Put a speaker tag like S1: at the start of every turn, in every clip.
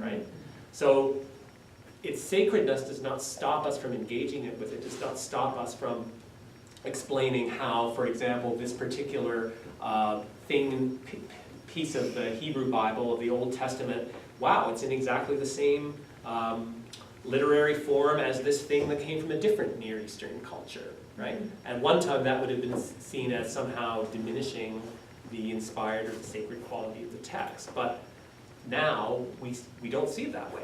S1: right? So its sacredness does not stop us from engaging it with it, does not stop us from explaining how, for example, this particular piece of the Hebrew Bible, of the Old Testament, wow, it's in exactly the same literary form as this thing that came from a different Near Eastern culture, right? At one time that would have been seen as somehow diminishing the inspired or the sacred quality of the text, but now we don't see it that way,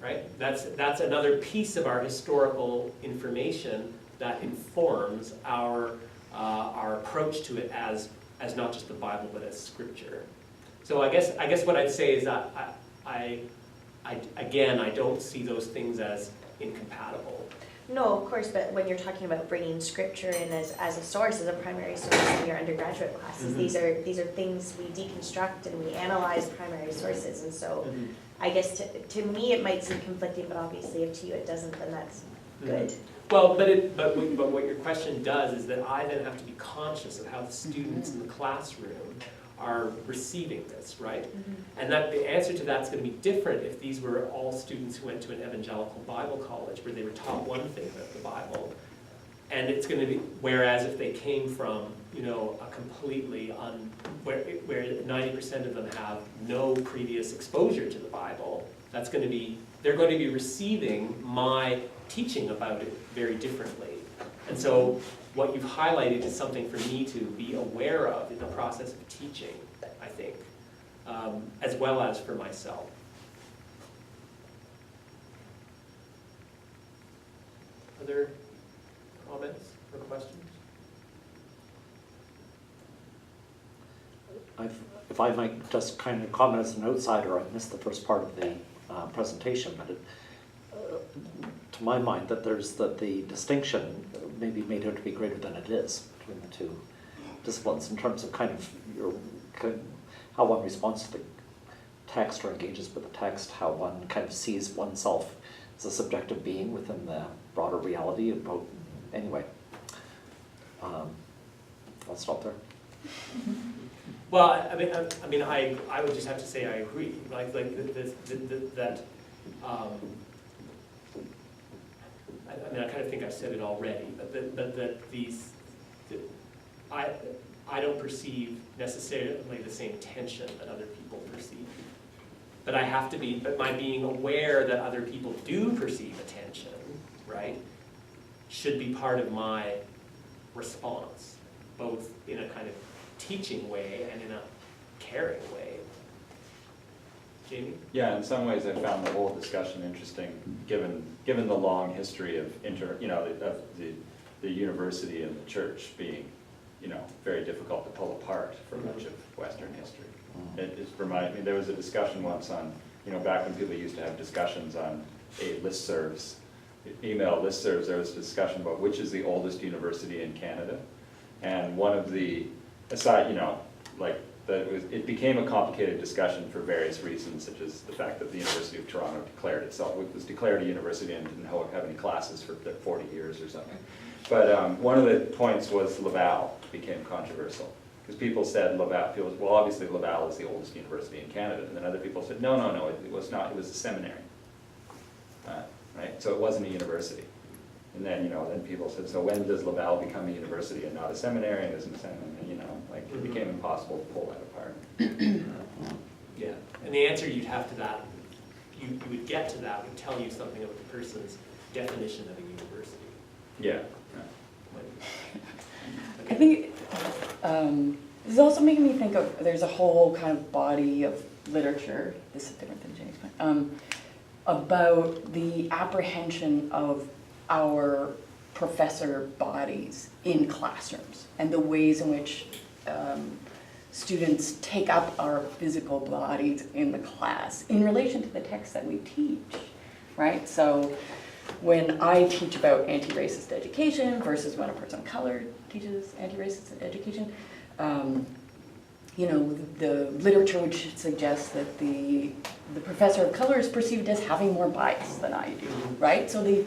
S1: right? That's another piece of our historical information that informs our approach to it as not just the Bible but as Scripture. So I guess what I'd say is that I don't see those things as incompatible.
S2: No, of course, but when you're talking about bringing Scripture in as a source, as a primary source in your undergraduate classes, these are things we deconstruct and we analyze primary sources, and so I guess to me it might seem conflicting, but obviously if to you it doesn't, then that's good.
S1: Well, but what your question does is that I then have to be conscious of how the students in the classroom are receiving this, right? And that the answer to that's going to be different if these were all students who went to an evangelical Bible college where they were taught one thing about the Bible. And it's going to be, whereas if they came from, a completely, where 90% of them have no previous exposure to the Bible, they're going to be receiving my teaching about it very differently. And so what you've highlighted is something for me to be aware of in the process of teaching, I think, as well as for myself. Other comments or questions?
S3: If I might just kind of comment as an outsider, I missed the first part of the presentation, but to my mind, that the distinction may be made out to be greater than it is between the two disciplines in terms of how one responds to the text or engages with the text, how one kind of sees oneself as a subjective being within the broader reality of both. Anyway, I'll stop there.
S1: Well, I mean, I would just have to say I agree. That. I kind of think I've said it already, but I don't perceive necessarily the same tension that other people perceive. But I have to be, but my being aware that other people do perceive a tension, right, should be part of my response, both in a kind of teaching way and in a caring way. Jamie?
S4: Yeah, in some ways I found the whole discussion interesting, given the long history of the university and the church being, very difficult to pull apart for much of Western history. It just reminded me, there was a discussion once on, back when people used to have discussions on listservs, email listservs, there was a discussion about which is the oldest university in Canada. And one of the, it became a complicated discussion for various reasons, such as the fact that the University of Toronto declared itself, it was declared a university and didn't have any classes for 40 years or something. But one of the points was Laval became controversial, because people said well, obviously Laval is the oldest university in Canada, and then other people said, no, it was not, it was a seminary, right? So it wasn't a university. And then, then people said, so when does Laval become a university and not a seminary, and isn't a seminary, it became impossible to pull that apart.
S1: Yeah, and the answer you'd have to that, you would get to that, would tell you something about the person's definition of a university.
S4: Yeah.
S5: I think this is also making me think of, there's a whole kind of body of literature, this is different than James' point, about the apprehension of our professor bodies in classrooms and the ways in which students take up our physical bodies in the class in relation to the text that we teach, right? So when I teach about anti-racist education versus when a person of color teaches anti-racist education, the literature would suggest that the professor of color is perceived as having more bias than I do, right? So the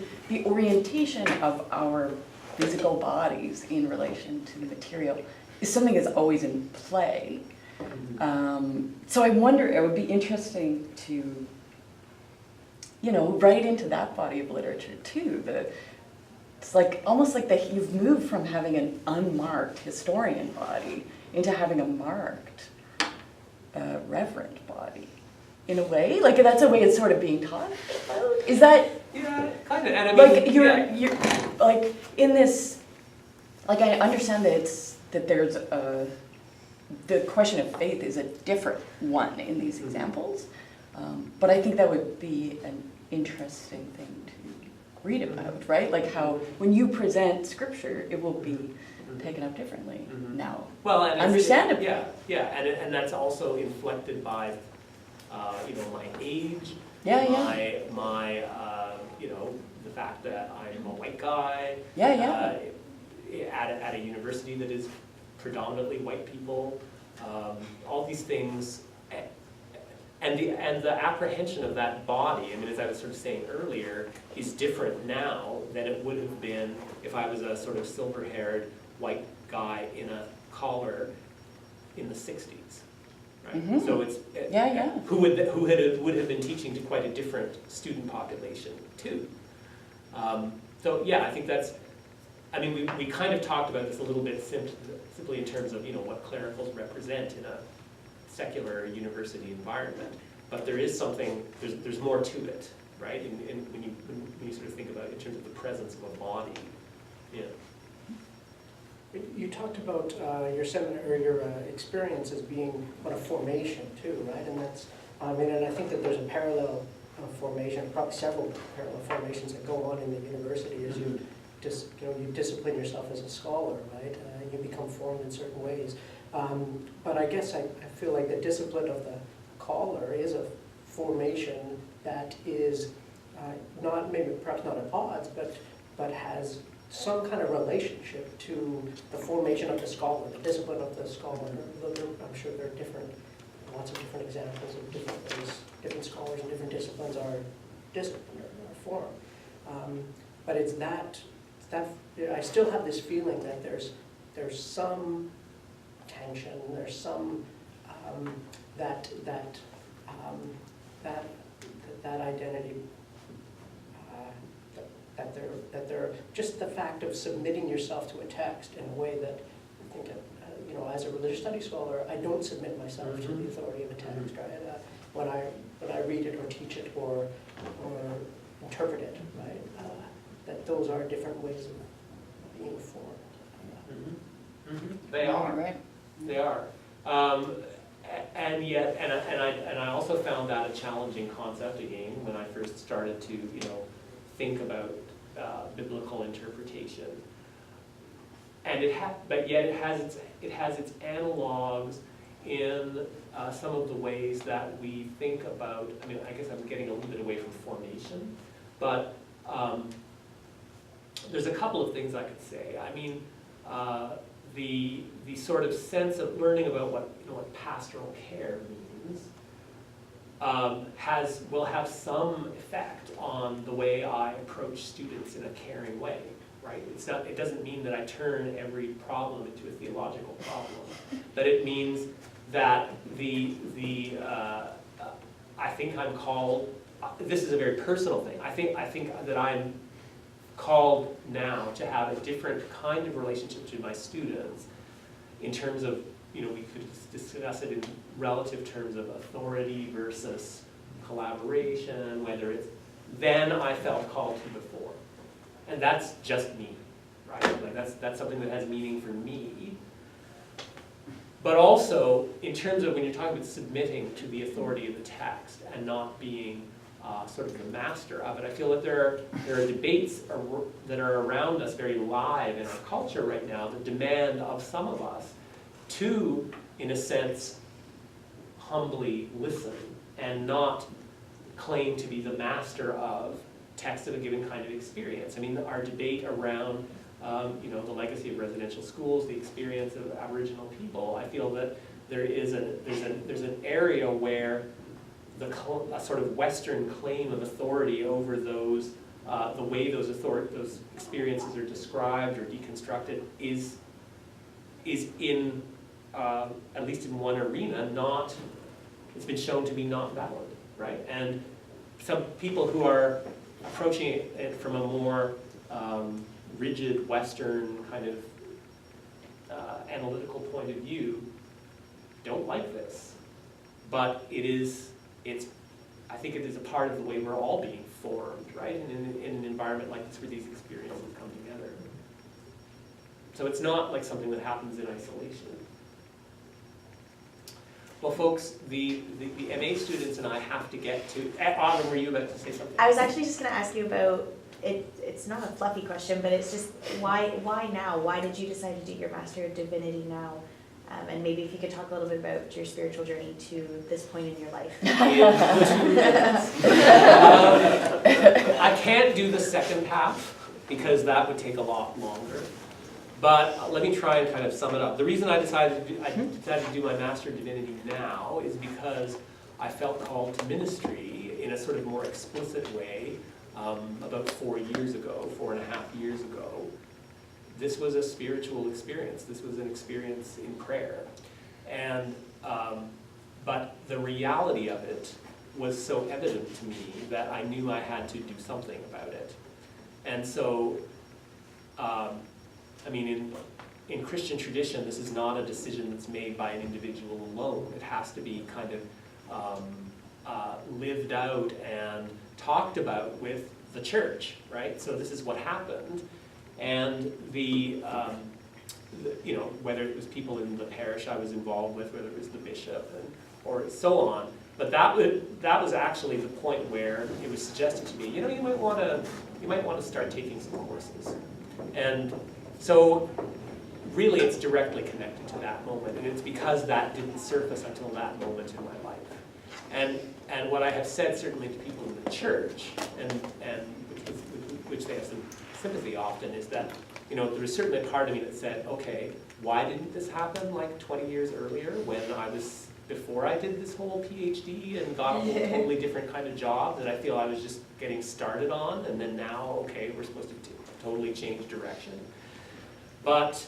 S5: orientation of our physical bodies in relation to the material is something that's always in play. So I wonder, it would be interesting to you know, right into that body of literature too. It's like almost like that you've moved from having an unmarked historian body into having a marked reverent body. In a way, like that's a way it's sort of being taught about. Is that
S1: Yeah, kind of. And I mean,
S5: like
S1: yeah.
S5: you're like in this? Like I understand that there's the question of faith is a different one in these examples, but I think that would be an interesting thing to read about, right? Like how when you present scripture, it will be taken up differently now.
S1: Well, and
S5: understandably.
S1: Yeah, and that's also inflected by, you know, my age, my you know, the fact that I'm a white guy, at a university that is predominantly white people, all these things, and the apprehension of that body. I mean, as I was sort of saying earlier, is different now than it would have been if I was a sort of silver-haired white guy in a collar in the 60s. Right? So it's who would have been teaching to quite a different student population too. So yeah, I think that's. I mean, we kind of talked about this a little bit simply in terms of, you know, what clericals represent in a secular university environment, but there is something. There's more to it, right? And when you sort of think about it in terms of the presence of a body, yeah.
S6: You talked about your seminar or your experience as being what a formation too, right? And that's, I mean, and I think that there's a parallel formation, probably several parallel formations that go on in the university as you discipline yourself as a scholar, right? You become formed in certain ways. But I guess I feel like the discipline of the caller is a formation that is perhaps not at odds, but has some kind of relationship to the formation of the scholar, the discipline of the scholar. I'm sure there are lots of different examples of different ways different scholars and different disciplines are disciplined or formed. But it's that I still have this feeling that there's some tension, there's some that identity. That they're just the fact of submitting yourself to a text in a way that I think, you know, as a religious studies scholar, I don't submit myself to the authority of a text, right? When I read it or teach it or interpret it, right? That those are different ways of being formed.
S1: They are.
S5: Right.
S1: They are. And yet, and I also found that a challenging concept again when I first started to, you know, think about biblical interpretation. And but yet it has its analogs in some of the ways that we think about. I mean, I guess I'm getting a little bit away from formation, but there's a couple of things I could say. I mean, the sort of sense of learning about what pastoral care means will have some effect on the way I approach students in a caring way, right? It doesn't mean that I turn every problem into a theological problem, but it means that I think I'm called. This is a very personal thing. I think that I'm called now to have a different kind of relationship to my students in terms of, you know, we could discuss it in relative terms of authority versus collaboration, whether it's, than I felt called to before. And that's just me, right? Like that's something that has meaning for me. But also, in terms of when you're talking about submitting to the authority of the text and not being sort of the master of it, I feel that there are debates that are around us very live in our culture right now that demand of some of us to, in a sense, humbly listen and not claim to be the master of text of a given kind of experience. I mean, our debate around you know, the legacy of residential schools, the experience of Aboriginal people, I feel that there's an area where a sort of Western claim of authority over those, the way those experiences are described or deconstructed is in, at least in one arena, it's been shown to be not valid, right? And some people who are approaching it from a more rigid Western kind of analytical point of view don't like this. But I think it is a part of the way we're all being formed, right? In an environment like this where these experiences come together. So it's not like something that happens in isolation. Well, folks, the MA students and I have to get to, Autumn, were you about to say something?
S2: I was actually just gonna ask you about, it's not a fluffy question, but it's just, why now? Why did you decide to do your Master of Divinity now? And maybe if you could talk a little bit about your spiritual journey to this point in your life.
S1: I can't do the second half because that would take a lot longer. But let me try and kind of sum it up. The reason I decided to do my Master of Divinity now is because I felt called to ministry in a sort of more explicit way about 4.5 years ago. This was a spiritual experience. This was an experience in prayer. And, but the reality of it was so evident to me that I knew I had to do something about it. And so, I mean, in Christian tradition, this is not a decision that's made by an individual alone. It has to be kind of lived out and talked about with the church, right? So this is what happened. And you know, whether it was people in the parish I was involved with, whether it was the bishop, or so on. But that was actually the point where it was suggested to me, you know, you might want to start taking some courses. And so really it's directly connected to that moment, and it's because that didn't surface until that moment in my life. And what I have said certainly to people in the church, and which they have some sympathy often, is that, you know, there was certainly a part of me that said, okay, why didn't this happen like 20 years earlier before I did this whole PhD and got a whole totally different kind of job that I feel I was just getting started on, and then now, okay, we're supposed to totally change direction. But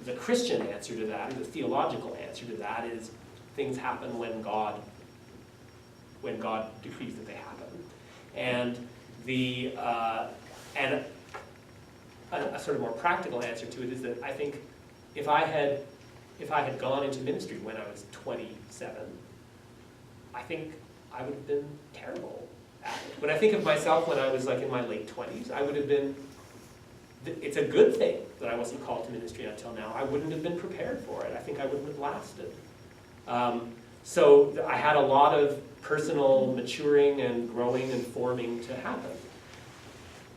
S1: the Christian answer to that, or the theological answer to that, is things happen when God decrees that they happen. And a sort of more practical answer to it is that I think if I had gone into ministry when I was 27, I think I would have been terrible at it. When I think of myself when I was like in my late 20s, I would have been, it's a good thing that I wasn't called to ministry until now. I wouldn't have been prepared for it. I think I wouldn't have lasted. So I had a lot of personal maturing and growing and forming to happen.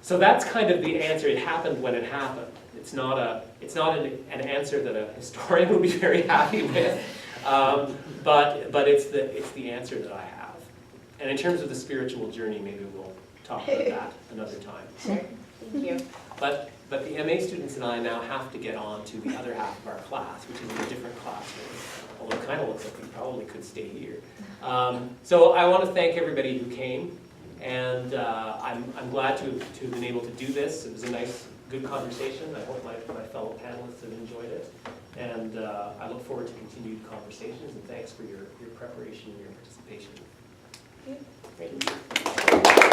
S1: So that's kind of the answer. It happened when it happened. It's not an answer that a historian would be very happy with, but it's the answer that I have. And in terms of the spiritual journey, maybe we'll talk about that another time.
S2: Sure, thank you.
S1: But the MA students and I now have to get on to the other half of our class, which is in a different classroom. Although it kind of looks like we probably could stay here. So I want to thank everybody who came, and I'm glad to have been able to do this. It was a nice, good conversation. I hope my fellow panelists have enjoyed it. And I look forward to continued conversations, and thanks for your preparation and your participation.
S2: Thank you. Great.